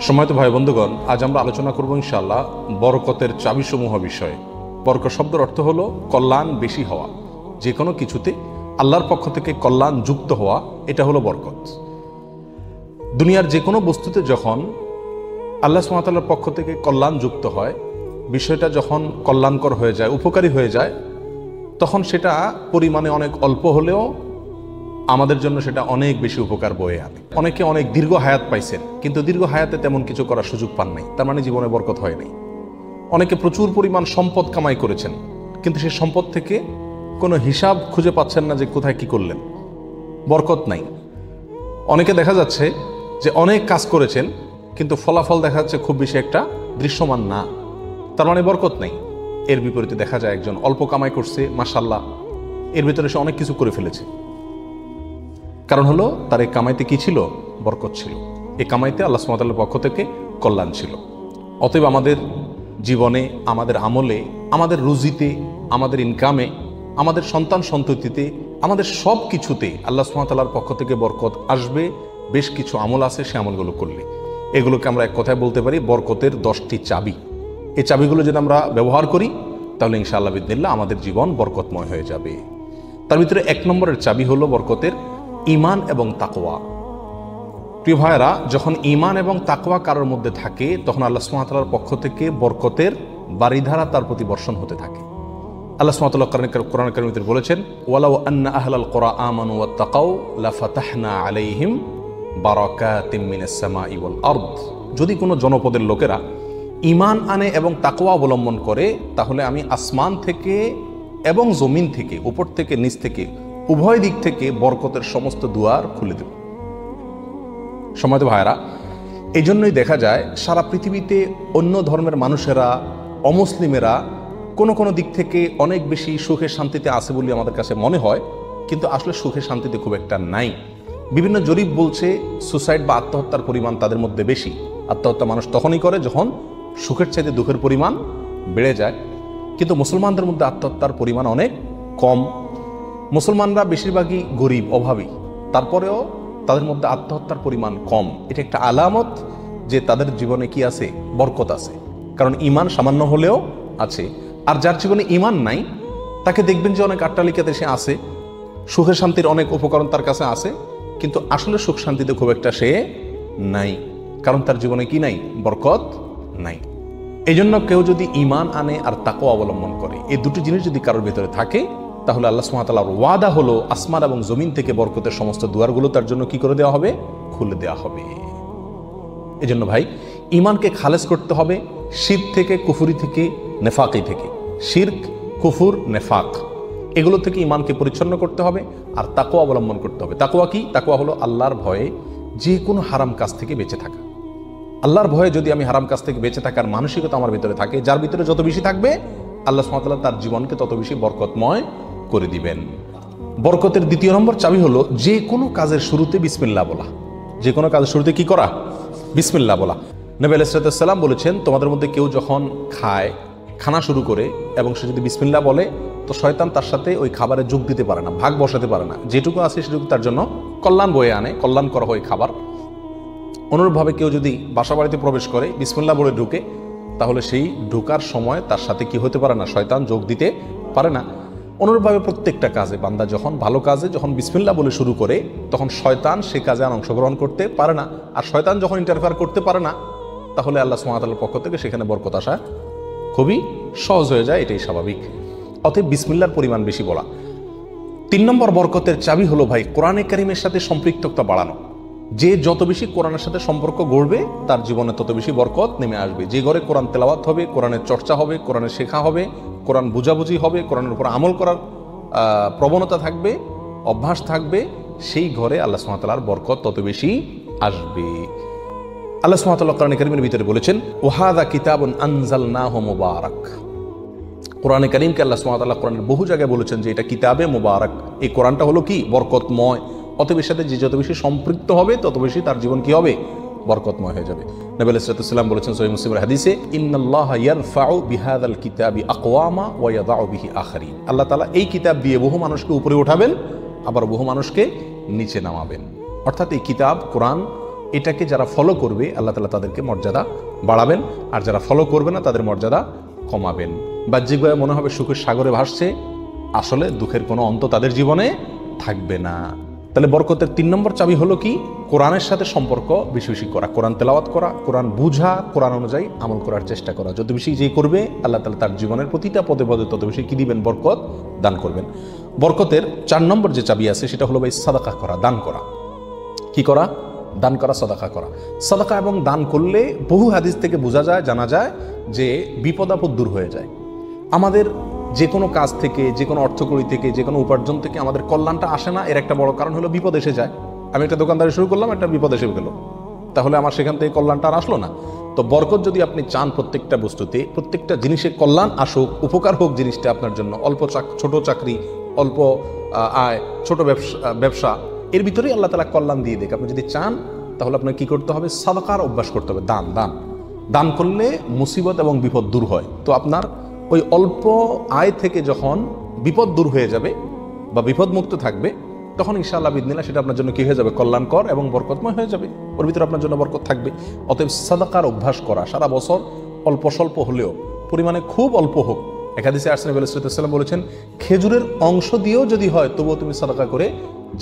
সম্মানিত ভাই বন্ধুগণ, আজ আমরা আলোচনা করব ইনশাআল্লাহ বরকতের চাবিসমূহ বিষয়ে। বরকত শব্দের অর্থ হলো কল্যাণ বেশি হওয়া, যে কোনো কিছুতে আল্লাহর পক্ষ থেকে কল্যাণ যুক্ত হওয়া, এটা হলো বরকত। দুনিয়ার যে কোনো বস্তুতে যখন আল্লাহ সুবহানাহু ওয়া তাআলার পক্ষ থেকে কল্যাণ যুক্ত হয়, বিষয়টা যখন কল্যাণকর হয়ে যায়, উপকারী হয়ে যায়, তখন সেটা পরিমাণে অনেক অল্প হলেও আমাদের জন্য সেটা অনেক বেশি উপকার বয়ে আনে। অনেকে অনেক দীর্ঘ হায়াত পাইছেন, কিন্তু দীর্ঘ হায়াতে তেমন কিছু করার সুযোগ পান নাই, তার মানে জীবনে বরকত হয় নাই। অনেকে প্রচুর পরিমাণ সম্পদ কামাই করেছেন, কিন্তু সেই সম্পদ থেকে কোনো হিসাব খুঁজে পাচ্ছেন না যে কোথায় কি করলেন, বরকত নাই। অনেকে দেখা যাচ্ছে যে অনেক কাজ করেছেন, কিন্তু ফলাফল দেখা যাচ্ছে খুব বেশি একটা দৃশ্যমান না, তার মানে বরকত নাই। এর বিপরীতে দেখা যায় একজন অল্প কামাই করছে, মাশাআল্লাহ, এর ভিতরে সে অনেক কিছু করে ফেলেছে। কারণ হলো তার এই কামাইতে কি ছিল? বরকত ছিল। এই কামাইতে আল্লাহ সুবহানাহু ওয়া তাআলার পক্ষ থেকে কল্যাণ ছিল। অতএব আমাদের জীবনে, আমাদের আমলে, আমাদের রুজিতে, আমাদের ইনকামে, আমাদের সন্তান সন্ততিতে, আমাদের সব কিছুতে আল্লাহ সুবহানাহু ওয়া তাআলার পক্ষ থেকে বরকত আসবে। বেশ কিছু আমল আছে, সে আমলগুলো করলে এগুলোকে আমরা এক কথায় বলতে পারি বরকতের 10টি চাবি। এই চাবিগুলো যদি আমরা ব্যবহার করি, তাহলে ইনশাআল্লাহ বিদিনিল্লাহ আমাদের জীবন বরকতময় হয়ে যাবে। তার ভিতরে 1 নম্বরের চাবি হলো বরকতের ঈমান এবং তাকওয়া। প্রিয় ভাইয়েরা, যখন ঈমান এবং তাকওয়া কারোর মধ্যে থাকে, তখন আল্লাহ সুবহানাহু ওয়া তাআলার পক্ষ থেকে বরকতের বারিধারা তার প্রতি বর্ষণ হতে থাকে। আল্লাহ সুবহানাহু ওয়া তাআলা কোরআন কারীমে বলেছেন, ওয়ালাউ আন্না আহলাল কুরা আমানু ওয়াত্তাকাউ লাফাতাহনা আলাইহিম বারাকাতিম মিনাস সামাই ওয়াল আরদ। যদি কোনো জনপদের লোকেরা ঈমান আনে এবং তাকওয়া অবলম্বন করে, তাহলে আমি আসমান থেকে এবং জমিন থেকে, উপর থেকে নিচ থেকে, উভয় দিক থেকে বরকতের সমস্ত দুয়ার খুলে দেব। সম্মানিত ভাইরা, এই জন্যই দেখা যায় সারা পৃথিবীতে অন্য ধর্মের মানুষেরা, অমুসলিমেরা কোনো কোনো দিক থেকে অনেক বেশি সুখে শান্তিতে আছে বলে আমাদের কাছে মনে হয়, কিন্তু আসলে সুখে শান্তিতে খুব একটা নাই। বিভিন্ন জরিপ বলছে সুসাইড বা আত্মহত্যার পরিমাণ তাদের মধ্যে বেশি। আত্মহত্যা মানুষ তখনই করে যখন সুখের চাইতে দুঃখের পরিমাণ বেড়ে যায়। কিন্তু মুসলমানদের মধ্যে আত্মহত্যার পরিমাণ অনেক কম। মুসলমানরা বেশিরভাগই গরিব, অভাবী, তারপরেও তাদের মধ্যে আত্মহত্যার পরিমাণ কম। এটা একটা আলামত যে তাদের জীবনে কি আছে? বরকত আছে। কারণ ঈমান সামান্য হলেও আছে। আর যার জীবনে ঈমান নাই, তাকে দেখবেন যে অনেক আট্টালিকাতে সে আছে, সুখের শান্তির অনেক উপকরণ তার কাছে আছে, কিন্তু আসলে সুখ শান্তিতে খুব একটা সে নাই। কারণ তার জীবনে কি নাই? বরকত নাই। এই জন্য কেউ যদি ঈমান আনে আর তাকওয়া অবলম্বন করে, এই দুটি জিনিস যদি কারোর ভিতরে থাকে, তাহলে আল্লাহ সুবহানাহু ওয়া তাআলার ওয়াদা হলো আসমান এবং জমিন থেকে বরকতের সমস্ত দুয়ারগুলো তার জন্য কি করে দেওয়া হবে? খুলে দেওয়া হবে। এই জন্য ভাই, ঈমানকে খালেস করতে হবে শিরক থেকে, কুফরি থেকে, নেফাকি থেকে। শিরক, কুফর, নেফাক, এগুলো থেকে ঈমানকে পরিচ্ছন্ন করতে হবে আর তাকওয়া অবলম্বন করতে হবে। তাকওয়া কি? তাকওয়া হলো আল্লাহর ভয়ে যে কোনো হারাম কাজ থেকে বেঁচে থাকা। আল্লাহর ভয়ে যদি আমি হারাম কাজ থেকে বেঁচে থাকার মানসিকতা আমার ভিতরে থাকে, যার ভিতরে যত বেশি থাকবে, আল্লাহ সুবহানাহু ওয়া তাআলা তার জীবনকে তত বেশি বরকতময় করে দিবেন। বরকতের 2 নম্বর চাবি হলো যে কোনো কাজের শুরুতে বিসমিল্লাহ বলা। যে কোনো কাজের শুরুতে কি করা? বিসমিল্লাহ বলা। নবী আলাইহিস সালাম বলেছেন, তোমাদের মধ্যে কেউ যখন খানা শুরু করে এবং সে যদি বিসমিল্লাহ বলে, তো শয়তান তার সাথে ওই খাবারে যোগ দিতে পারে না, ভাগ বসাতে পারে না। যেটুকু আছে সেটুকু তার জন্য কল্যাণ বয়ে আনে, কল্যাণ করা হয় খাবার। অনুরূপভাবে কেউ যদি বাসা বাড়িতে প্রবেশ করে, বিসমিল্লাহ বলে ঢুকে, তাহলে সেই ঢোকার সময় তার সাথে কি হতে পারে না? শয়তান যোগ দিতে পারে না। অনুরূপভাবে প্রত্যেকটা কাজে, বান্দা যখন ভালো কাজে যখন বিসমিল্লাহ বলে শুরু করে, তখন শয়তান সে কাজে আর অংশগ্রহণ করতে পারে না। আর শয়তান যখন ইন্টারফেয়ার করতে পারে না, তাহলে আল্লাহ সুবহানাহু ওয়া তাআলার পক্ষ থেকে সেখানে বরকত আসা খুবই সহজ হয়ে যায়। এটাই স্বাভাবিক। অতএব বিসমিল্লাহর পরিমাণ বেশি বলা। 3 নম্বর বরকতের চাবি হলো ভাই কোরআনে কারিমের সাথে সম্পৃক্ততা বাড়ানো। যে যত বেশি কোরআনের সাথে সম্পর্ক গড়বে, তার জীবনে তত বেশি বরকত নেমে আসবে। যে ঘরে কোরআন তেলাওয়াত হবে, কোরআনের চর্চা হবে, কোরআনের শেখা হবে, কোরআন বুঝাবুঝি হবে, কোরআনের উপর আমল করার প্রবণতা থাকবে, অভ্যাস থাকবে, সেই ঘরে আল্লাহ সুবহানাহু ওয়া তাআলার বরকত তত বেশি আসবে। আল্লাহ সুবহানাহু ওয়া তাআলা কোরআনে কারিমের ভিতরে বলেছেন, ওয়াহাদা কিতাবুন আনজালনাহু মুবারাক। কোরআনে কারিমকে আল্লাহ সুবহানাহু ওয়া তাআলা কোরআনের বহু জায়গায় বলেছেন যে এটা কিতাবে মুবারাক। এই কোরআনটা হলো কি? বরকতময়। অতএব এর সাথে যে যত বেশি সম্পৃক্ত হবে, তত বেশি তার জীবন কি হবে? বরকতময় হয়ে যাবে। নবী আলাইহিস সালাম বলেছেন সহিহ মুসলিমের হাদিসে, ইন্নাল্লাহা ইয়ারফাউ বিহাদাল কিতাবি আকওয়ামা ওয়া ইয়াদাউ বিহি আখারিন। আল্লাহ তাআলা এই কিতাব দিয়ে বহু মানুষকে উপরে উঠাবেন, আবার বহু মানুষকে নিচে নামাবেন। অর্থাৎ এই কিতাব, কোরআন এটাকে যারা ফলো করবে আল্লাহ তাআলা তাদেরকে মর্যাদা বাড়াবেন, আর যারা ফলো করবে না তাদের মর্যাদা কমাবেন। বাহ্যিকভাবে মনে হবে সুখের সাগরে ভাসছে, আসলে দুঃখের কোনো অন্ত তাদের জীবনে থাকবে না। তাহলে বরকতের 3 নম্বর চাবি হলো কি? কোরআনের সাথে সম্পর্ক বেশি বেশি করা, কোরআন তেলাওয়াত করা, কোরআন বুঝা, কোরআন অনুযায়ী আমল করার চেষ্টা করা। যত বেশি যে করবে আল্লাহ তাআলা তার জীবনের প্রতিটা পদে পদে তত বেশি কি দিবেন? বরকত দান করবেন। বরকতের 4 নম্বর যে চাবি আছে সেটা হলো ভাই সাদাকা করা, দান করা। কি করা? দান করা, সাদাকা করা। সাদাকা এবং দান করলে বহু হাদিস থেকে বোঝা যায়, জানা যায় যে বিপদ আপদ দূর হয়ে যায়। আমাদের যে কোনো কাজ থেকে, যে কোনো অর্থকড়ি থেকে, যে কোনো উপার্জন থেকে আমাদের কল্যাণটা আসে না, এর একটা বড় কারণ হলো বিপদ এসে যায়। আমি একটা দোকানদারি শুরু করলাম, একটা বিপদ এসে গেল, তাহলে আমার সেখান থেকে কল্যাণটা আর আসলো না। তো বরকত যদি আপনি চান প্রত্যেকটা বস্তুতে, প্রত্যেকটা জিনিসে কল্যাণ আসুক, উপকার হোক জিনিসটা আপনার জন্য, অল্প ছোট চাকরি, অল্প আয়, ছোট ব্যবসা, এর ভিতরেই আল্লাহ তাআলা কল্যাণ দিয়ে দেখ। আপনি যদি চান তাহলে আপনাকে কি করতে হবে? সাদাকার অভ্যাস করতে হবে। দান করলে মুসিবত এবং বিপদ দূর হয়। তো আপনার ওই অল্প আয় থেকে যখন বিপদ দূর হয়ে যাবে বা বিপদ মুক্ত থাকবে, তখন ইনশাআল্লাহ বিদিনিল্লাহ সেটা আপনার জন্য কি হয়ে যাবে? কল্যাণকর এবং বরকতময় হয়ে যাবে। ওর ভিতরে আপনার জন্য বরকত থাকবে। অতএব সাদাকার অভ্যাস করা, সারা বছর অল্প স্বল্প হলেও, পরিমাণে খুব অল্প হোক। এক হাদিসে আসছে নবী সাল্লাল্লাহু আলাইহি ওয়াসাল্লাম বলেছেন, খেজুরের অংশ দিয়েও যদি হয় তবুও তুমি সাদাকা করে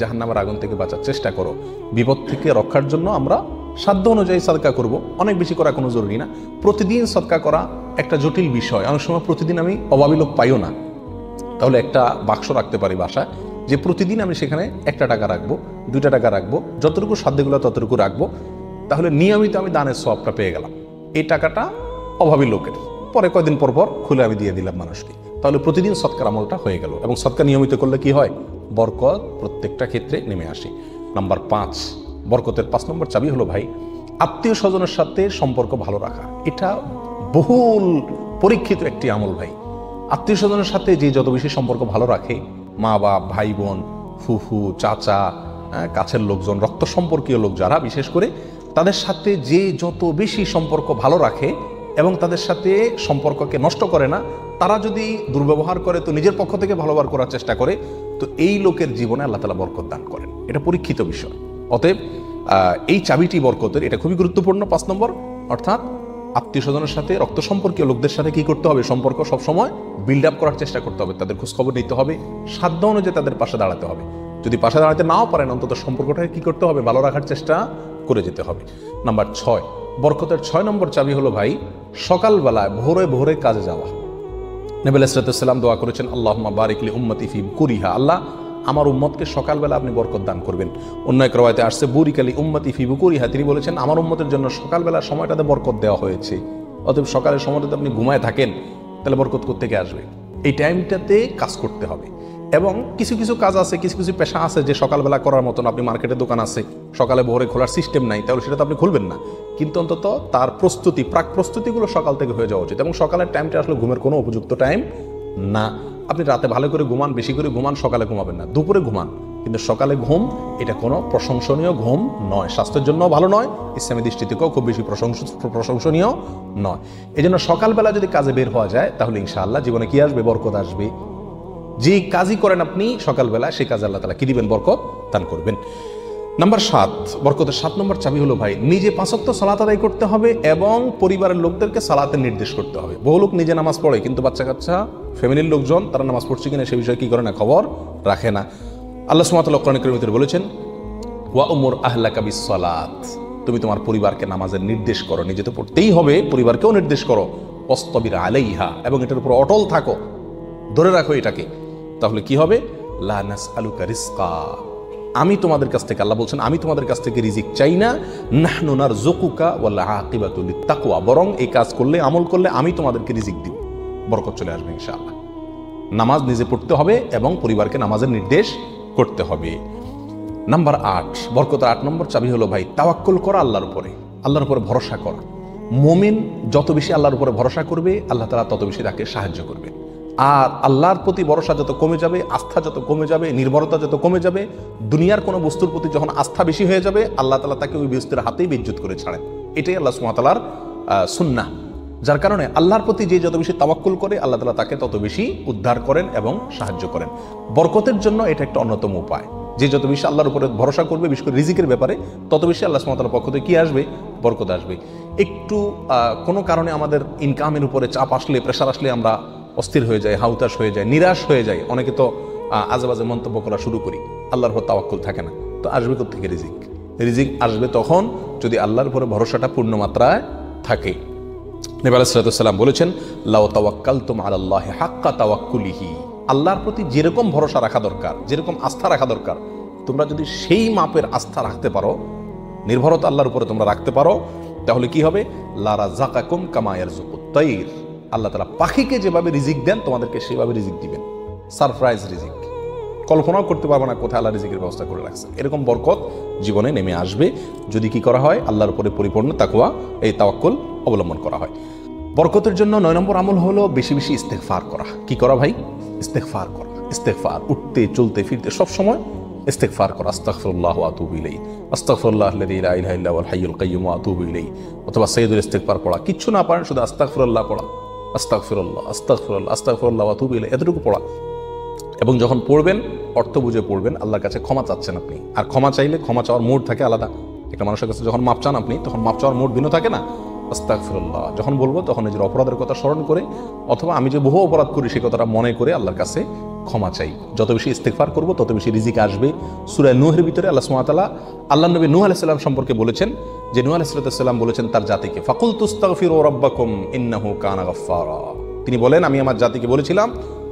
জাহান্নামের আগুন থেকে বাঁচার চেষ্টা করো। বিপদ থেকে রক্ষার জন্য আমরা সাধ্য অনুযায়ী সাদকা করব, অনেক বেশি করা কোনো জরুরি না। প্রতিদিন সদকা করা একটা জটিল বিষয়। অনেক সময় প্রতিদিন আমি অভাবী লোক পাইও না, তাহলে একটা বাক্স রাখতে পারি বাসায়, যে প্রতিদিন আমি সেখানে 1 টাকা রাখবো, 2 টাকা রাখবো, যতটুকু সাধ্যগুলো ততটুকু রাখবো। তাহলে নিয়মিত আমি দানের সওয়াবটা পেয়ে গেলাম। এই টাকাটা অভাবী লোকের, পরে কয়দিন পর পর খুলে আমি দিয়ে দিলাম মানুষকে। তাহলে প্রতিদিন সৎকার আমলটা হয়ে গেল। এবং সৎকার নিয়মিত করলে কি হয়? বরকত প্রত্যেকটা ক্ষেত্রে নেমে আসে। নাম্বার 5, বরকতের 5 নম্বর চাবি হলো ভাই আত্মীয় স্বজনের সাথে সম্পর্ক ভালো রাখা। এটা বহুল পরীক্ষিত একটি আমল ভাই। আত্মীয় স্বজনের সাথে যে যত বেশি সম্পর্ক ভালো রাখে, মা বাপ, ভাই বোন, ফুফু, চাচা, কাছের লোকজন, রক্ত সম্পর্কীয় লোক যারা, বিশেষ করে তাদের সাথে যে যত বেশি সম্পর্ক ভালো রাখে এবং তাদের সাথে সম্পর্ককে নষ্ট করে না, তারা যদি দুর্ব্যবহার করে তো নিজের পক্ষ থেকে ভালো ব্যবহার করার চেষ্টা করে, তো এই লোকের জীবনে আল্লাহ তাআলা বরকত দান করেন। এটা পরীক্ষিত বিষয়। অতএব এই চাবিটি বরকতের, এটা খুবই গুরুত্বপূর্ণ। 5 নম্বর, অর্থাৎ আত্মীয় স্বজনের সাথে, রক্ত সম্পর্কীয় লোকদের সাথে কি করতে হবে? সম্পর্ক সবসময় বিল্ড আপ করার চেষ্টা করতে হবে, তাদের খোঁজখবর নিতে হবে, সাধ্য অনুযায়ী তাদের পাশে দাঁড়াতে হবে। যদি পাশে দাঁড়াতে নাও পারেন, অন্তত সম্পর্কটাকে কি করতে হবে? ভালো রাখার চেষ্টা করে যেতে হবে। নাম্বার 6, বরকতের 6 নম্বর চাবি হলো ভাই সকালবেলায় ভোরে ভোরে কাজে যাওয়া। নবী আলাইহিস সালাম দোয়া করেছেন, আল্লাহুম্মা বারিক লি উম্মতি ফি বুকুরিহা, আল্লাহ আমার উম্মতকে সকালবেলা আপনি বরকত দান করবেন। অন্য এক রওয়ায়াতে আসছে বুরিকা লি উম্মতি ফি বুকুরিহা, তিনি বলেছেন আমার উম্মতের জন্য সকালবেলার সময়টাতে বরকত দেওয়া হয়েছে। অতএব সকালের সময়টাতে আপনি ঘুমায় থাকেন, তাহলে বরকত কোত্থেকে আসবে? এই টাইমটাতে কাজ করতে হবে। এবং কিছু কিছু কাজ আছে, কিছু কিছু পেশা আছে যে সকালবেলা করার মতন, আপনি মার্কেটের দোকান আছে, সকালে ভোরে খোলার সিস্টেম নাই, তাহলে সেটা তো আপনি খুলবেন না। কিন্তু অন্তত তার প্রস্তুতি, প্রাক প্রস্তুতিগুলো সকাল থেকে হয়ে যাওয়া উচিত। এবং সকালের টাইমটা আসলে ঘুমের কোনো উপযুক্ত টাইম না। আপনি রাতে ভালো করে ঘুমান, বেশি করে ঘুমান, সকালে ঘুমাবেন না, দুপুরে ঘুমান, কিন্তু সকালে ঘুম এটা কোনো প্রশংসনীয় ঘুম নয়, স্বাস্থ্যের জন্য ভালো নয়, ইসলামী দৃষ্টি থেকেও খুব বেশি প্রশংসনীয় নয়। এই জন্য সকালবেলা যদি কাজে বের হওয়া যায় তাহলে ইনশাআল্লাহ জীবনে কি আসবে? বরকত আসবে। যে কাজই করেন আপনি সকালবেলা, সেই কাজে আল্লাহ তাআলা কি দিবেন? বরকত দান করবেন। নাম্বার 7, বরকতের 7 নম্বর চাবি হলো ভাই নিজে 5 ওয়াক্ত সালাত আদায় করতে হবে এবং পরিবারের লোকদেরকে সালাতের নির্দেশ করতে হবে। বহু লোক নিজে নামাজ পড়ে, কিন্তু বাচ্চা কাচ্চা, ফ্যামিলির লোকজন তারা নামাজ পড়ছে কিনা সে বিষয়ে কি করে না? খবর রাখে না। আল্লাহ সুবহানাহু ওয়া তাআলা কোরআন কারীমের ভিতরে বলেছেন, ওয়া উমুর আহলাকা বিস-সালাত, তুমি তোমার পরিবারকে নামাজের নির্দেশ করো। নিজে তো পড়তেই হবে, পরিবারকেও নির্দেশ করো। ওয়াসতাবির আলাইহা, এবং এটার উপর অটল থাকো, ধরে রাখো এটাকে। তাহলে কি হবে? লা নাসআলুকা রিজকা, আমি তোমাদের কাছ থেকে, আল্লাহ বলছেন আমি তোমাদের কাছ থেকে রিজিক চাই না। নাহনু নারযুকুকা ওয়াল আকিবাতু লিত-তাকওয়া, বরং এই কাজ করলে, আমল করলে আমি তোমাদেরকে রিজিক দিব, বরকত চলে আসবে ইনশাআল্লাহ। নামাজ নিজে পড়তে হবে এবং পরিবারকে নামাজের নির্দেশ করতে হবে। নাম্বার 8, বরকতের 8 নম্বর চাবি হলো ভাই তাওয়াক্কুল করা, আল্লাহর উপরে, আল্লাহর উপরে ভরসা করা। মুমিন যত বেশি আল্লাহর উপরে ভরসা করবে, আল্লাহ তাআলা তত বেশি তাকে সাহায্য করবে। আর আল্লাহর প্রতি ভরসা যত কমে যাবে, আস্থা যত কমে যাবে, নির্ভরতা যত কমে যাবে, দুনিয়ার কোনো বস্তুর প্রতি যখন আস্থা বেশি হয়ে যাবে, আল্লাহ তাআলা তাকে ওই বস্তুর হাতেই বেইজ্জত করে ছাড়েন। এটাই আল্লাহ সুবহানাহু ওয়া তাআলার সুন্নাহ। যার কারণে আল্লাহর প্রতি যে যত বেশি তাওয়াক্কুল করে, আল্লাহ তাআলা তাকে তত বেশি উদ্ধার করেন এবং সাহায্য করেন। বরকতের জন্য এটা একটা অন্যতম উপায়। যে যত বেশি আল্লাহর উপরে ভরসা করবে, বিশেষ করে রিজিকের ব্যাপারে, তত বেশি আল্লাহ সুবহানাহু ওয়া তাআলার পক্ষ থেকে কি আসবে? বরকত আসবে। একটু কোনো কারণে আমাদের ইনকামের উপরে চাপ আসলে, প্রেশার আসলে আমরা অস্থির হয়ে যাই, হাউতাশ হয়ে যায়, নিরাশ হয়ে যায়। অনেকে তো আজেবাজে মন্তব্য করা শুরু করি, আল্লাহর উপর তাওয়াক্কুল থাকে না। তো আসবে কোত্থেকে রিজিক? রিজিক আসবে তখন যদি আল্লাহর উপরে ভরসাটা পূর্ণ মাত্রায় থাকে। নবী আলাইহিস সালাতু ওয়াস সালাম বলেছেন, লাউ তাওয়াক্কালতুম আলাল্লাহি হাক্কা তাওয়াক্কুলিহি, আল্লাহর প্রতি যেরকম ভরসা রাখা দরকার, যেরকম আস্থা রাখা দরকার, তোমরা যদি সেই মাপের আস্থা রাখতে পারো, নির্ভরতা আল্লাহর উপরে তোমরা রাখতে পারো, তাহলে কি হবে? লা রাযাকাকুম কামা ইয়ারযুকুত তাইর, আল্লাহ তাআলা পাখিকে যেভাবে রিজিক দেন তোমাদেরকে সেভাবে রিজিক দিবেন। সারপ্রাইজ রিজিক, কল্পনাও করতে পারবে না কোথায় আল্লাহ রিজিকের ব্যবস্থা করে রাখছে। এরকম বরকত জীবনে নেমে আসবে যদি কি করা হয়? আল্লাহর উপরে পরিপূর্ণ তাকওয়া, এই তাওয়াক্কুল অবলম্বন করা হয়। বরকতের জন্য 9 নম্বর আমল হলো বেশি বেশি ইস্তেগফার করা। কি করা ভাই? ইস্তেগফার করা। ইস্তেগফার, উঠতে চলতে ফিরতে সব সময় ইস্তেগফার করা। আস্তাগফিরুল্লাহ ওয়া আতুবু ইলাইহি, আস্তাগফিরুল্লাহাল্লাযী লা ইলাহা ইল্লা হুয়াল হাইয়ুল কাইয়্যুম ওয়া আতুবু ইলাইহি, অথবা সাইয়্যিদুল ইস্তেগফার পড়া। কিচ্ছু না পারেন, শুধু আস্তাগফিরুল্লাহ পড়া, আস্তাগফিরুল্লাহ আস্তাগফিরুল্লাহ আস্তাগফিরুল্লাহ ওয়া আতুবু ইলাইহি, এতটুকু পড়া। এবং যখন পড়বেন অর্থ বুঝে পড়বেন, আল্লাহর কাছে ক্ষমা চাচ্ছেন আপনি। আর ক্ষমা চাইলে ক্ষমা চাওয়ার মুড থাকে আলাদা। একটা মানুষের কাছে যখন মাপ চান আপনি, তখন মাপ চাওয়ার মুড ভিন্ন থাকে না? আস্তাগফিরুল্লাহ যখন বলবো তখন নিজের অপরাধের কথা স্মরণ করে, অথবা আমি যে বহু অপরাধ করি সেই কথাটা মনে করে আল্লাহর কাছে ক্ষমা চাই। যত বেশি ইস্তেগফার করব তত বেশি রিজিক আসবে। সূরা নূহের ভিতরে আল্লাহ সুবহানাহু ওয়া তাআলা আল্লাহর নবী নূহ আলাইহিস সালাম সম্পর্কে বলেছেন যে নূহ আলাইহিস সালাম বলেছেন তার জাতিকে, ফাকুলতু আস্তাগফিরু রাব্বাকুম ইন্নাহু কানা গাফফারা। তিনি বলেন, আমি আমার জাতিকে বলেছিলাম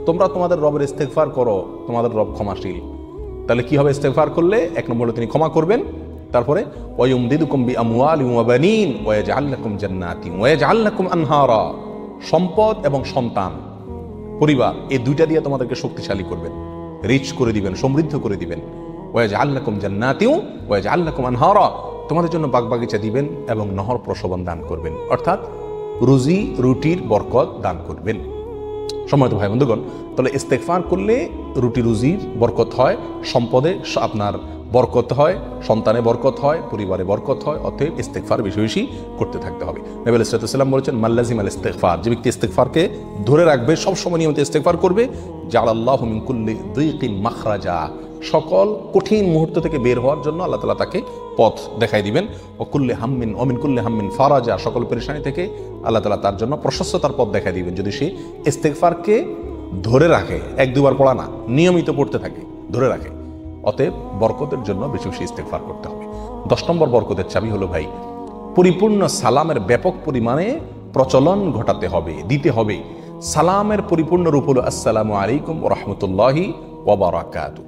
তোমরা তোমাদের রবের ইস্তেগফার করো, তোমাদের রব ক্ষমাশীল। তাহলে কি হবে? ইস্তেগফার করলে 1 নম্বরে তিনি ক্ষমা করবেন, তারপরে ওয়ায়ুমদিদুকুম বিআমওয়ালিন ওয়া বানিন ওয়া ইয়াজআল লাকুম জান্নাতিন ওয়া ইয়াজআল লাকুম আনহারা। সম্পদ এবং সন্তান, পরিবার, এই দুইটা দিয়ে তোমাদেরকে শক্তিশালী করবেন, রিচ করে দিবেন, সমৃদ্ধ করে দিবেন। ওয়া ইয়াজআল লাকুম জান্নাতিন ওয়া ইয়াজআল লাকুম আনহারা, তোমাদের জন্য বাগবাগিচা দিবেন এবং নহর প্রশোভন দান করবেন, অর্থাৎ রুজি রুটির বরকত দান করবেন। সম্মানিত ভাই বন্ধুগণ, তাহলে ইস্তেগফার করলে রুটি রুজির বরকত হয়, সম্পদে আপনার বরকত হয়, সন্তানে বরকত হয়, পরিবারে বরকত হয়। অতএব ইস্তেগফার বেশি বেশি করতে থাকতে হবে। নবী আলাইহিস সালাম বলেছেন, মাল্লাজিমাল ইস্তেগফার, যে ব্যক্তি ইস্তেগফারকে ধরে রাখবে, সবসময় নিয়মিত ইস্তেগফার করবে, জাআলাল্লাহু মিন কুল্লি যিকিন মাখরাজা, সকল কঠিন মুহূর্ত থেকে বের হওয়ার জন্য আল্লাহ তাআলা তাকে পথ দেখাই দিবেন। ও কুল্লি হাম্মিন ও মিন কুল্লি হাম্মিন ফারাজা, সকল পেরেশানি থেকে আল্লাহ তাআলা তার জন্য প্রশস্ততার পথ দেখাই দিবেন, যদি সে ইস্তেগফারকে ধরে রাখে। 1-2 বার পড়া না, নিয়মিত পড়তে থাকে, ধরে রাখে। অতএব বরকতের জন্য বেশি বেশি ইস্তেগফার করতে হবে। 10 নম্বর বরকতের চাবি হলো ভাই, পরিপূর্ণ সালামের ব্যাপক পরিমাণে প্রচলন ঘটাতে হবে, দিতে হবে। সালামের পরিপূর্ণ রূপ হলো আসসালামু আলাইকুম ওয়া রাহমাতুল্লাহি ওয়া বারাকাতুহু।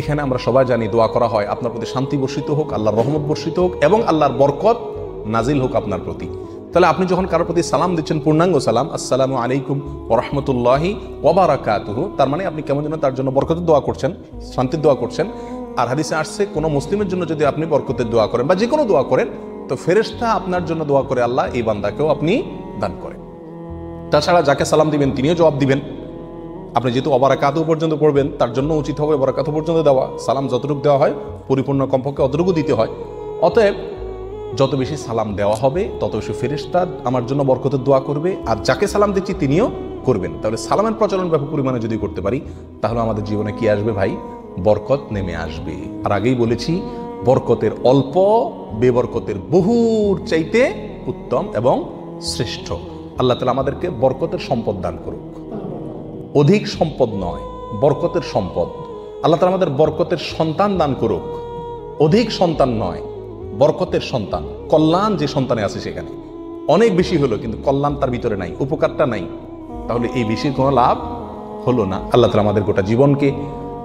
এখানে আমরা সবাই জানি দোয়া করা হয়, আপনার প্রতি শান্তি বর্ষিত হোক, আল্লাহর রহমত বর্ষিত হোক এবং আল্লাহর বরকত নাজিল হোক আপনার প্রতি। তাহলে আপনি যখন কারোর প্রতি সালাম দিচ্ছেন, পূর্ণাঙ্গ সালাম, আসসালামু আলাইকুম ওয়া রাহমাতুল্লাহি ওয়া বারাকাতুহু, তার মানে আপনি কেমন যেন তার জন্য বরকতের দোয়া করছেন, শান্তির দোয়া করছেন। আর হাদিসে আসছে, কোনো মুসলিমের জন্য যদি আপনি বরকতের দোয়া করেন বা যে কোনো দোয়া করেন, তো ফেরেশতা আপনার জন্য দোয়া করে আল্লাহ এই বান্দাকেও আপনি দান করেন। তাছাড়া যাকে সালাম দিবেন তিনিও জবাব দিবেন। আপনি যেহেতু অবারাকাতু পর্যন্ত পড়বেন, তার জন্য উচিত হবে অবারাকাতু পর্যন্ত দেওয়া। সালাম যতটুকু দেওয়া হয় পরিপূর্ণ কমপক্ষে অতটুকু দিতে হয়। অতএব যত বেশি সালাম দেওয়া হবে তত বেশি ফেরেশতা আমার জন্য বরকতের দোয়া করবে, আর যাকে সালাম দিচ্ছি তিনিও করবেন। তাহলে সালামের প্রচলন ব্যাপক পরিমাণে যদি করতে পারি, তাহলে আমাদের জীবনে কি আসবে ভাই? বরকত নেমে আসবে। আর আগেই বলেছি, বরকতের অল্প বেবরকতের বহুর চাইতে উত্তম এবং শ্রেষ্ঠ। আল্লাহ তাআলা আমাদেরকে বরকতের সম্পদ দান করুক। অধিক সম্পদ নয়, বরকতের সম্পদ। আল্লাহ তাআলা আমাদের বরকতের সন্তান দান করুক। অধিক সন্তান নয়, বরকতের সন্তান। কল্যাণ যে সন্তানে আছে সেখানে অনেক বেশি হলো, কিন্তু কল্যাণ তার ভিতরে নাই, উপকারটা নাই, তাহলে এই বেশির কোনো লাভ হলো না। আল্লাহ তাআলা আমাদের গোটা জীবনকে,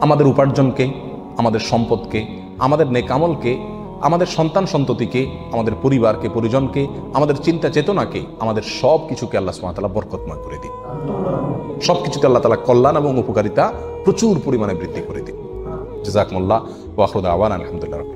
আমাদের উপার্জনকে, আমাদের সম্পদকে, আমাদের নেক আমলকে, আমাদের সন্তান সন্ততিকে, আমাদের পরিবারকে, পরিজনকে, আমাদের চিন্তা চেতনাকে, আমাদের সব কিছুকে আল্লাহ সুবহানাহু ওয়া তাআলা বরকতময় করে দিন। সব কিছুতে আল্লাহ তাআলা কল্যাণ এবং উপকারিতা প্রচুর পরিমাণে বৃদ্ধি করে দিন। জাযাকুমুল্লাহ ওয়া আখিরু দাওয়ানা আলহামদুলিল্লাহ।